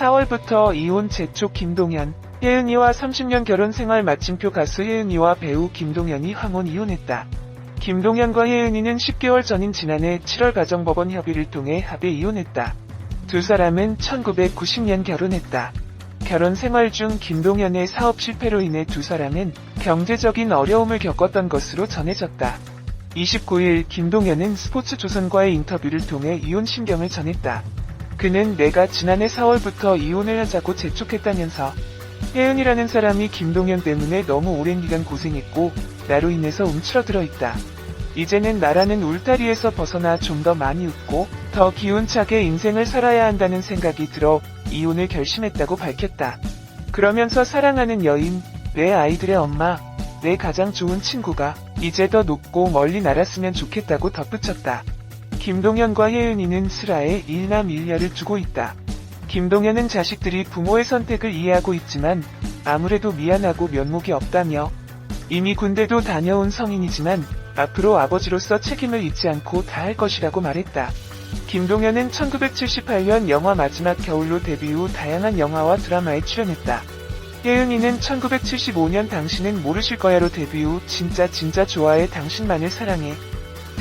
4월부터 이혼 재촉 김동현. 혜은이와 30년 결혼 생활 마침표. 가수 혜은이와 배우 김동현이 황혼 이혼했다. 김동현과 혜은이는 10개월 전인 지난해 7월 가정법원 협의를 통해 합의 이혼했다. 두 사람은 1990년 결혼했다. 결혼 생활 중 김동현의 사업 실패로 인해 두 사람은 경제적인 어려움을 겪었던 것으로 전해졌다. 29일 김동현은 스포츠조선과의 인터뷰를 통해 이혼 심경을 전했다. 그는 내가 지난해 4월부터 이혼을 하자고 재촉했다면서 혜은이라는 사람이 김동현 때문에 너무 오랜 기간 고생했고 나로 인해서 움츠러들어 있다. 이제는 나라는 울타리에서 벗어나 좀 더 많이 웃고 더 기운차게 인생을 살아야 한다는 생각이 들어 이혼을 결심했다고 밝혔다. 그러면서 사랑하는 여인, 내 아이들의 엄마, 내 가장 좋은 친구가 이제 더 높고 멀리 날았으면 좋겠다고 덧붙였다. 김동현과 혜은이는 슬하에 일남일녀를 두고 있다. 김동현은 자식들이 부모의 선택을 이해하고 있지만 아무래도 미안하고 면목이 없다며 이미 군대도 다녀온 성인이지만 앞으로 아버지로서 책임을 잊지 않고 다할 것이라고 말했다. 김동현은 1978년 영화 마지막 겨울로 데뷔 후 다양한 영화와 드라마에 출연했다. 혜은이는 1975년 당신은 모르실 거야로 데뷔 후 진짜 좋아해 당신만을 사랑해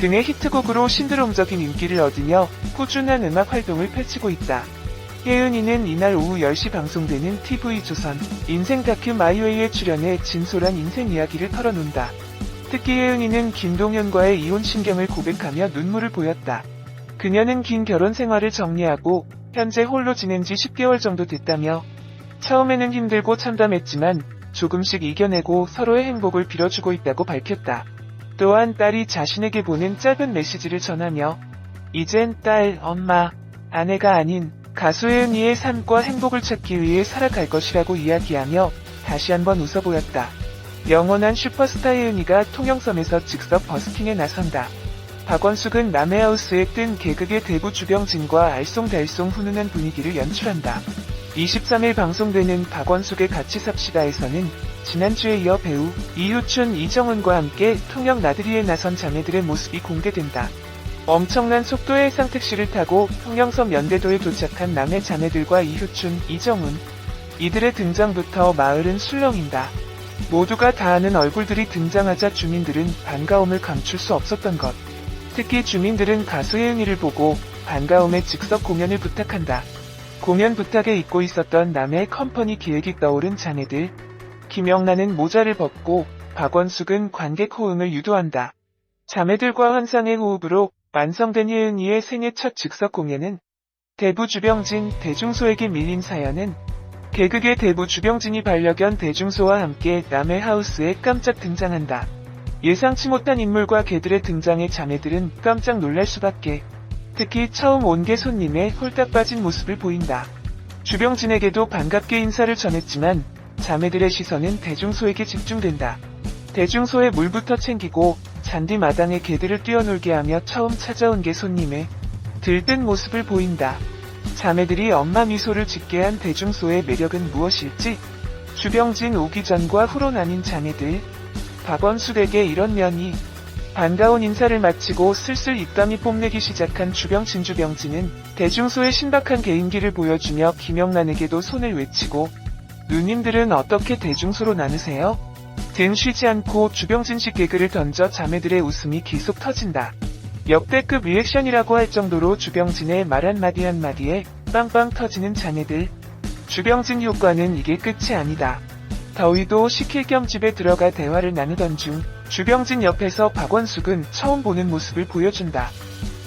등의 히트곡으로 신드롬적인 인기를 얻으며 꾸준한 음악 활동을 펼치고 있다. 혜은이는 이날 오후 10시 방송되는 TV조선 인생 다큐 마이웨이에 출연해 진솔한 인생 이야기를 털어놓는다. 특히 혜은이는 김동현과의 이혼 심경을 고백하며 눈물을 보였다. 그녀는 긴 결혼 생활을 정리하고 현재 홀로 지낸 지 10개월 정도 됐다며 처음에는 힘들고 참담했지만 조금씩 이겨내고 서로의 행복을 빌어주고 있다고 밝혔다. 또한 딸이 자신에게 보낸 짧은 메시지를 전하며 이젠 딸, 엄마, 아내가 아닌 가수 혜은이의 삶과 행복을 찾기 위해 살아갈 것이라고 이야기하며 다시 한번 웃어 보였다. 영원한 슈퍼스타 혜은이가 통영섬에서 즉석 버스킹에 나선다. 박원숙은 남해하우스에 뜬 개그계 대부 주병진과 알쏭달쏭 훈훈한 분위기를 연출한다. 23일 방송되는 박원숙의 같이 삽시다에서는 지난주에 이어 배우 이효춘, 이정훈과 함께 통영 나들이에 나선 자매들의 모습이 공개된다. 엄청난 속도의 해상택시를 타고 통영섬 연대도에 도착한 남해 자매들과 이효춘, 이정훈. 이들의 등장부터 마을은 술렁인다. 모두가 다 아는 얼굴들이 등장하자 주민들은 반가움을 감출 수 없었던 것. 특히 주민들은 가수 혜은이를 보고 반가움에 즉석 공연을 부탁한다. 공연 부탁에 잊고 있었던 남해 컴퍼니 기획이 떠오른 자매들. 김영란은 모자를 벗고 박원숙은 관객 호응을 유도한다. 자매들과 환상의 호흡으로 완성된 혜은이의 생애 첫 즉석 공연은 대부 주병진, 대중소에게 밀린 사연은 개그계 대부 주병진이 반려견 대중소와 함께 남해 하우스에 깜짝 등장한다. 예상치 못한 인물과 개들의 등장에 자매들은 깜짝 놀랄 수밖에. 특히 처음 온개 손님의 홀딱 빠진 모습을 보인다. 주병진에게도 반갑게 인사를 전했지만 자매들의 시선은 대중소에게 집중된다. 대중소에 물부터 챙기고 잔디 마당에 개들을 뛰어놀게 하며 처음 찾아온 개 손님의 들뜬 모습을 보인다. 자매들이 엄마 미소를 짓게 한 대중소의 매력은 무엇일지? 주병진 오기 전과 후로 나뉜 자매들. 박원숙에게 이런 면이. 반가운 인사를 마치고 슬슬 입담이 뽐내기 시작한 주병진은 대중소의 신박한 개인기를 보여주며 김영란에게도 손을 외치고 누님들은 어떻게 대중소로 나누세요? 등 쉬지 않고 주병진식 개그를 던져 자매들의 웃음이 계속 터진다. 역대급 리액션이라고 할 정도로 주병진의 말 한마디에 빵빵 터지는 자매들. 주병진 효과는 이게 끝이 아니다. 더위도 식힐 겸 집에 들어가 대화를 나누던 중 주병진 옆에서 박원숙은 처음 보는 모습을 보여준다.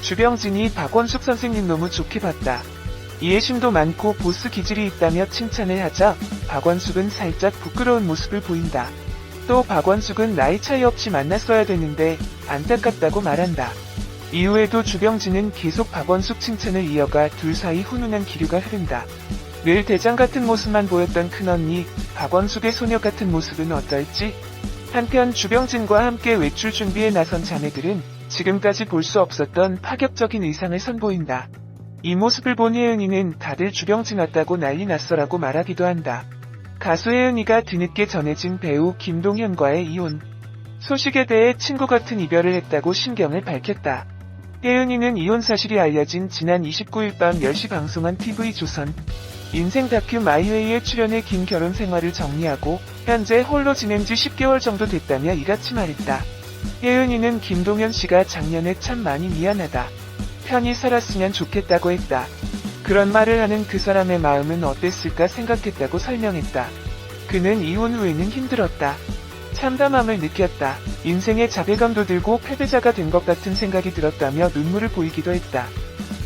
주병진이 박원숙 선생님 너무 좋게 봤다. 이해심도 많고 보스 기질이 있다며 칭찬을 하자 박원숙은 살짝 부끄러운 모습을 보인다. 또 박원숙은 나이 차이 없이 만났어야 되는데 안타깝다고 말한다. 이후에도 주병진은 계속 박원숙 칭찬을 이어가 둘 사이 훈훈한 기류가 흐른다. 늘 대장 같은 모습만 보였던 큰언니 박원숙의 소녀 같은 모습은 어떨지? 한편 주병진과 함께 외출 준비에 나선 자매들은 지금까지 볼 수 없었던 파격적인 의상을 선보인다. 이 모습을 본 혜은이는 다들 주병진 왔다고 난리 났어라고 말하기도 한다. 가수 혜은이가 뒤늦게 전해진 배우 김동현과의 이혼 소식에 대해 친구 같은 이별을 했다고 심경을 밝혔다. 혜은이는 이혼 사실이 알려진 지난 29일 밤 10시 방송한 TV조선 인생 다큐 마이웨이에 출연해 긴 결혼 생활을 정리하고 현재 홀로 지낸 지 10개월 정도 됐다며 이같이 말했다. 혜은이는 김동현 씨가 작년에 참 많이 미안하다. 편히 살았으면 좋겠다고 했다. 그런 말을 하는 그 사람의 마음은 어땠을까 생각했다고 설명했다. 그는 이혼 후에는 힘들었다. 참담함을 느꼈다. 인생의 자괴감도 들고 패배자가 된 것 같은 생각이 들었다며 눈물을 보이기도 했다.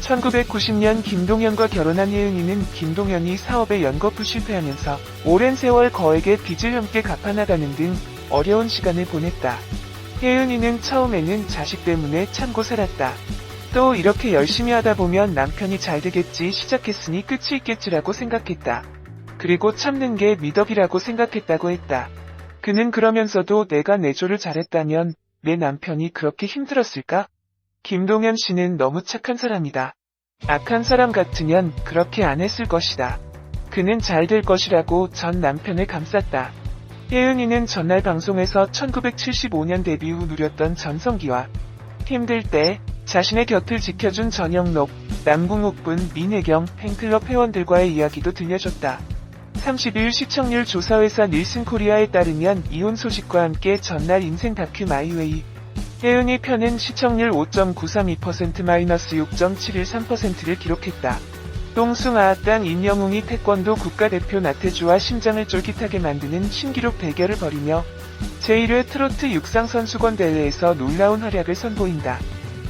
1990년 김동현과 결혼한 혜은이는 김동현이 사업에 연거푸 실패하면서 오랜 세월 거액의 빚을 함께 갚아나가는 등 어려운 시간을 보냈다. 혜은이는 처음에는 자식 때문에 참고 살았다. 또 이렇게 열심히 하다 보면 남편이 잘 되겠지 시작했으니 끝이 있겠지라고 생각했다. 그리고 참는 게 미덕이라고 생각했다고 했다. 그는 그러면서도 내가 내조를 잘했다면 내 남편이 그렇게 힘들었을까? 김동현 씨는 너무 착한 사람이다. 악한 사람 같으면 그렇게 안 했을 것이다. 그는 잘 될 것이라고 전 남편을 감쌌다. 혜은이는 전날 방송에서 1975년 데뷔 후 누렸던 전성기와 힘들 때 자신의 곁을 지켜준 전영록, 남궁옥분, 민혜경 팬클럽 회원들과의 이야기도 들려줬다. 30일 시청률 조사회사 닐슨코리아에 따르면 이혼 소식과 함께 전날 인생 다큐 마이웨이 혜은이 편은 시청률 5.932%-6.713%를 기록했다. 똥숭아땅 임영웅이 태권도 국가대표 나태주와 심장을 쫄깃하게 만드는 신기록 대결을 벌이며 제1회 트로트 육상선수권 대회에서 놀라운 활약을 선보인다.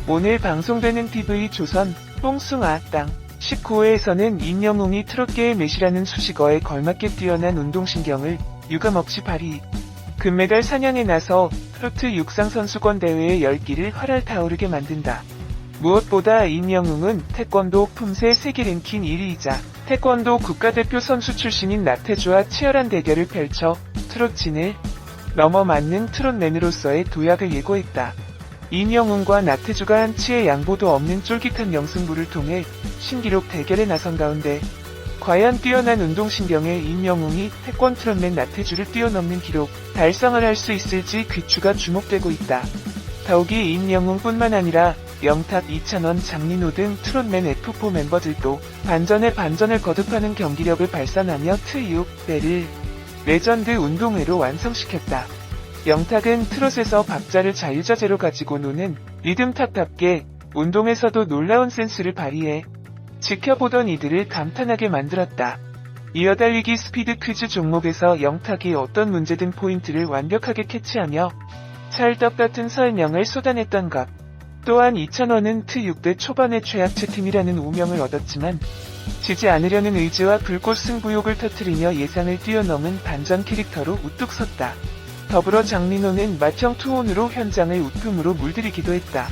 오늘 방송되는 TV조선 똥숭아땅 19회에서는 임영웅이 트롯계의 메시라는 수식어에 걸맞게 뛰어난 운동신경을 유감없이 발휘. 금메달 사냥에 나서 트로트 육상선수권 대회의 열기를 활활 타오르게 만든다. 무엇보다 임영웅은 태권도 품새 세계 랭킹 1위이자 태권도 국가대표 선수 출신인 나태주와 치열한 대결을 펼쳐 트롯진을 넘어 맞는 트롯맨으로서의 도약을 예고했다. 임영웅과 나태주가 한치의 양보도 없는 쫄깃한 명승부를 통해 신기록 대결에 나선 가운데 과연 뛰어난 운동신경의 임영웅이 태권 트롯맨 나태주를 뛰어넘는 기록 달성을 할 수 있을지 귀추가 주목되고 있다. 더욱이 임영웅뿐만 아니라 영탁, 이찬원, 장민호 등 트롯맨 F4 멤버들도 반전에 반전을 거듭하는 경기력을 발산하며 트육6대를 레전드 운동회로 완성시켰다. 영탁은 트롯에서 박자를 자유자재로 가지고 노는 리듬탑답게 운동에서도 놀라운 센스를 발휘해 지켜보던 이들을 감탄하게 만들었다. 이어달리기 스피드 퀴즈 종목에서 영탁이 어떤 문제든 포인트를 완벽하게 캐치하며 찰떡같은 설명을 쏟아냈던 것. 또한 이찬원은 T6대 초반의 최악체 팀이라는 오명을 얻었지만 지지 않으려는 의지와 불꽃 승부욕을 터뜨리며 예상을 뛰어넘은 반전 캐릭터로 우뚝 섰다. 더불어 장민호는 맏형 투혼으로 현장을 웃음으로 물들이기도 했다.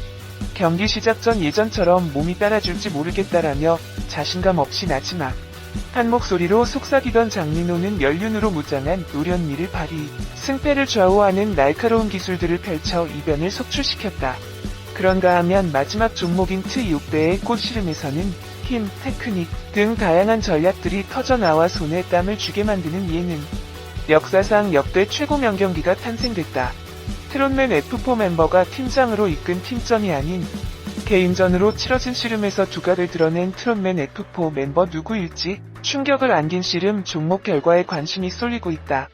경기 시작 전 예전처럼 몸이 따라줄지 모르겠다라며 자신감 없이 나지막 한 목소리로 속삭이던 장민호는 연륜으로 무장한 노련미를 발휘, 승패를 좌우하는 날카로운 기술들을 펼쳐 이변을 속출시켰다. 그런가 하면 마지막 종목인 T6대의 꽃씨름에서는 힘, 테크닉 등 다양한 전략들이 터져나와 손에 땀을 쥐게 만드는 예능. 역사상 역대 최고 명경기가 탄생됐다. 트롯맨 F4 멤버가 팀장으로 이끈 팀전이 아닌 개인전으로 치러진 씨름에서 두각을 드러낸 트롯맨 F4 멤버 누구일지 충격을 안긴 씨름 종목 결과에 관심이 쏠리고 있다.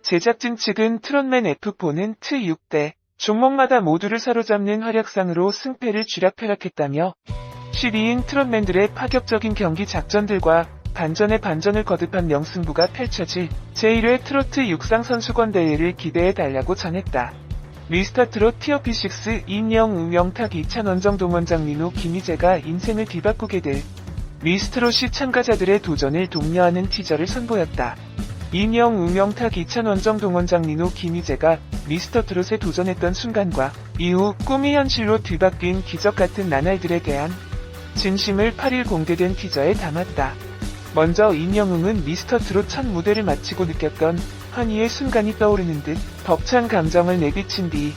제작진 측은 트롯맨 F4는 T6대 종목마다 모두를 사로잡는 활약상으로 승패를 쥐락펴락했다며 12인 트롯맨들의 파격적인 경기 작전들과 반전에 반전을 거듭한 명승부가 펼쳐질 제1회 트로트 육상선수권 대회를 기대해달라고 전했다. 미스터트롯 티어피6 임영웅, 영탁, 이찬원, 정동원, 장민호, 김희재가 인생을 뒤바꾸게 될 미스트롯이 참가자들의 도전을 독려하는 티저를 선보였다. 임영웅, 영탁, 이찬원, 정동원, 장민호, 김희재가 미스터트롯에 도전했던 순간과 이후 꿈이 현실로 뒤바뀐 기적같은 나날들에 대한 진심을 8일 공개된 티저에 담았다. 먼저 임영웅은 미스터트롯 첫 무대를 마치고 느꼈던 환희의 순간이 떠오르는 듯 벅찬 감정을 내비친 뒤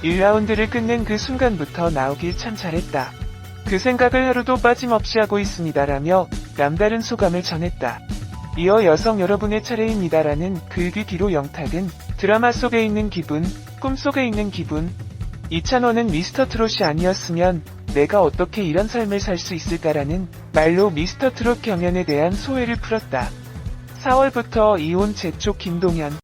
1라운드를 끝낸 그 순간부터 나오길 참 잘했다. 그 생각을 하루도 빠짐없이 하고 있습니다라며 남다른 소감을 전했다. 이어 여성 여러분의 차례입니다라는 글귀 뒤로 영탁은 드라마 속에 있는 기분, 꿈속에 있는 기분, 이찬원은 미스터트롯이 아니었으면 내가 어떻게 이런 삶을 살 수 있을까라는 말로 미스터 트롯 경연에 대한 소회를 풀었다. 4월부터 이혼 재촉 김동현